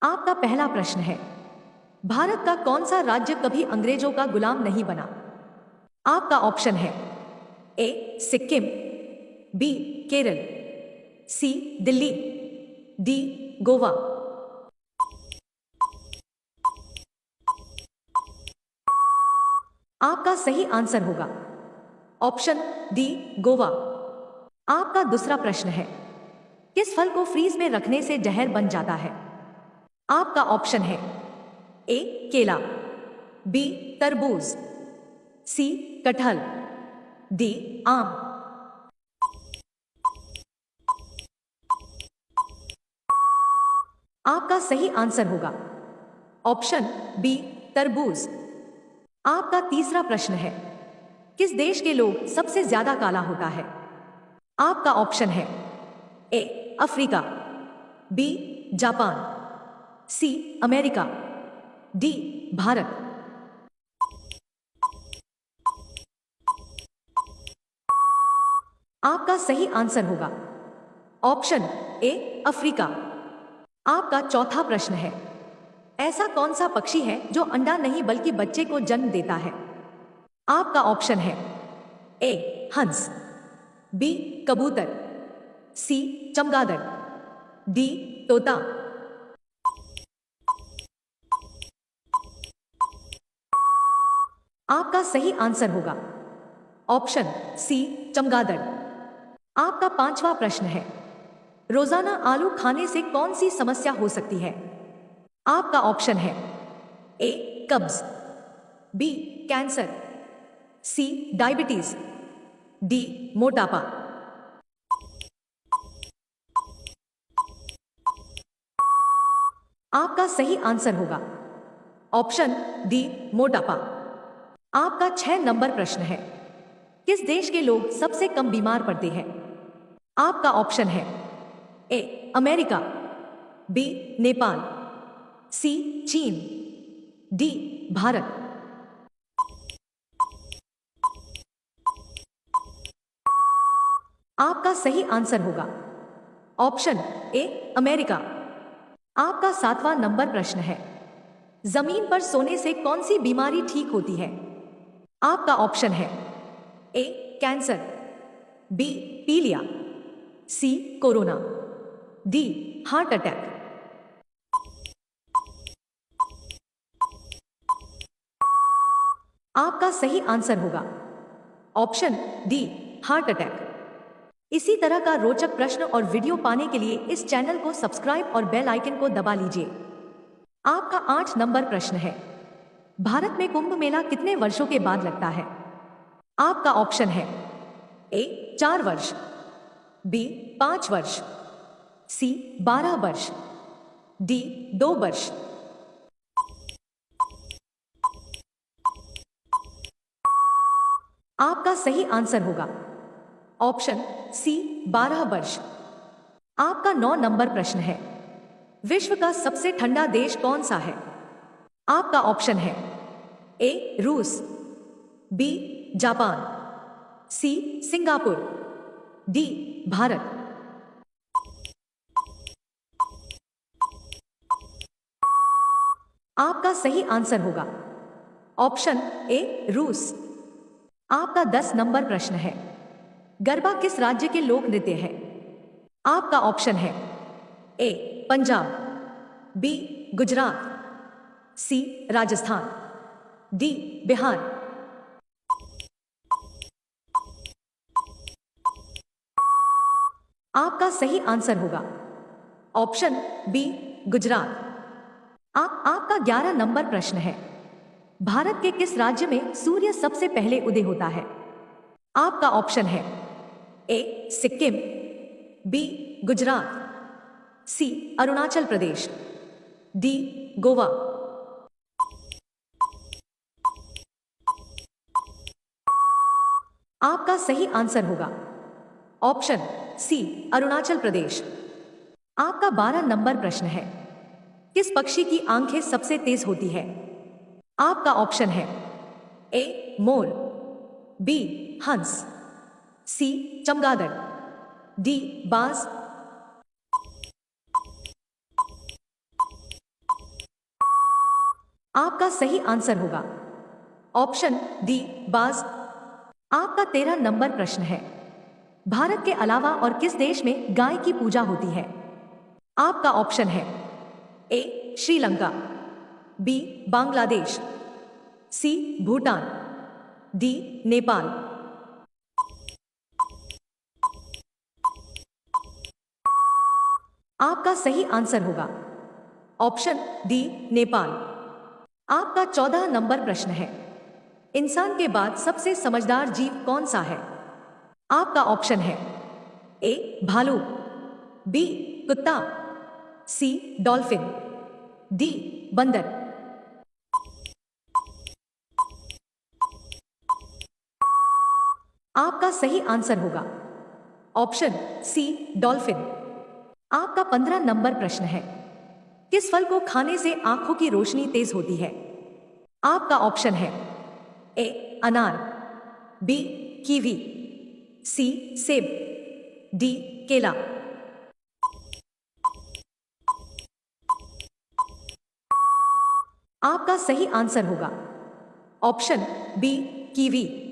आपका पहला प्रश्न है, भारत का कौन सा राज्य कभी अंग्रेजों का गुलाम नहीं बना? आपका ऑप्शन है ए सिक्किम, बी केरल, सी दिल्ली, डी गोवा। आपका सही आंसर होगा ऑप्शन डी गोवा। आपका दूसरा प्रश्न है, किस फल को फ्रीज में रखने से जहर बन जाता है? आपका ऑप्शन है ए केला, बी तरबूज, सी कटहल, डी आम। आपका सही आंसर होगा ऑप्शन बी तरबूज। आपका तीसरा प्रश्न है, किस देश के लोग सबसे ज्यादा काला होता है? आपका ऑप्शन है A Africa, B Japan, C America, D Bharat. आपका सही आंसर होगा ऑप्शन ए अफ्रीका। आपका चौथा प्रश्न है, ऐसा कौन सा पक्षी है जो अंडा नहीं बल्कि बच्चे को जन्म देता है? आपका ऑप्शन है ए हंस, बी कबूतर, सी चमगादड़, डी तोता। आपका सही आंसर होगा ऑप्शन सी चमगादड़। आपका पांचवा प्रश्न है, रोजाना आलू खाने से कौन सी समस्या हो सकती है? आपका ऑप्शन है ए कब्ज, बी कैंसर, सी डायबिटीज, डी मोटापा। आपका सही आंसर होगा ऑप्शन डी मोटापा। आपका 6 नंबर प्रश्न है, किस देश के लोग सबसे कम बीमार पड़ते हैं? आपका ऑप्शन है ए अमेरिका, बी नेपाल, सी चीन, डी भारत। आपका सही आंसर होगा ऑप्शन ए अमेरिका। आपका 7वां नंबर प्रश्न है, जमीन पर सोने से कौन सी बीमारी ठीक होती है? आपका ऑप्शन है ए कैंसर, बी पीलिया, C corona, D heart attack. आपका सही आंसर होगा ऑप्शन डी हार्ट अटैक। इसी तरह का रोचक प्रश्न और वीडियो पाने के लिए इस चैनल को सब्सक्राइब और बेल आइकन को दबा लीजिए। आपका 8 नंबर प्रश्न है, भारत में कुंभ मेला कितने वर्षों के बाद लगता है? आपका ऑप्शन है ए 4 वर्ष, बी 5 वर्ष, सी 12 वर्ष, डी 2 वर्ष। आपका सही आंसर होगा ऑप्शन सी 12 वर्ष। आपका 9 नंबर प्रश्न है, विश्व का सबसे ठंडा देश कौन सा है? आपका ऑप्शन है ए रूस, B Japan, C Singapore, D Bharat. आपका सही आंसर होगा ऑप्शन ए रूस। आपका 10 नंबर प्रश्न है, गरबा किस राज्य के लोक नृत्य है? आपका ऑप्शन है ए पंजाब, बी गुजरात, सी राजस्थान, डी बिहार। आपका सही आंसर होगा ऑप्शन बी गुजरात। आपका 11 नंबर प्रश्न है, भारत के किस राज्य में सूर्य सबसे पहले उदय होता है? आपका ऑप्शन है ए सिक्किम, बी गुजरात, सी अरुणाचल प्रदेश, डी गोवा। आपका सही आंसर होगा ऑप्शन सी अरुणाचल प्रदेश। आपका 12 नंबर प्रश्न है, किस पक्षी की आंखें सबसे तेज होती है? आपका ऑप्शन है ए मोर, बी हंस, सी चमगादड़, डी बाज। आपका सही आंसर होगा ऑप्शन डी बाज। आपका 13 नंबर प्रश्न है, भारत के अलावा और किस देश में गाय की पूजा होती है? आपका ऑप्शन है ए श्रीलंका, बी बांग्लादेश, सी भूटान, डी नेपाल। आपका सही आंसर होगा ऑप्शन डी नेपाल। आपका 14 नंबर प्रश्न है, इंसान के बाद सबसे समझदार जीव कौन सा है? आपका ऑप्शन है ए भालू, बी कुत्ता, सी डॉल्फिन, डी बंदर। आपका सही आंसर होगा ऑप्शन सी डॉल्फिन। आपका 15 नंबर प्रश्न है, किस फल को खाने से आंखों की रोशनी तेज होती है? आपका ऑप्शन है ए अनार, बी कीवी, सी सेब, डी केला। आपका सही आंसर होगा ऑप्शन बी कीवी।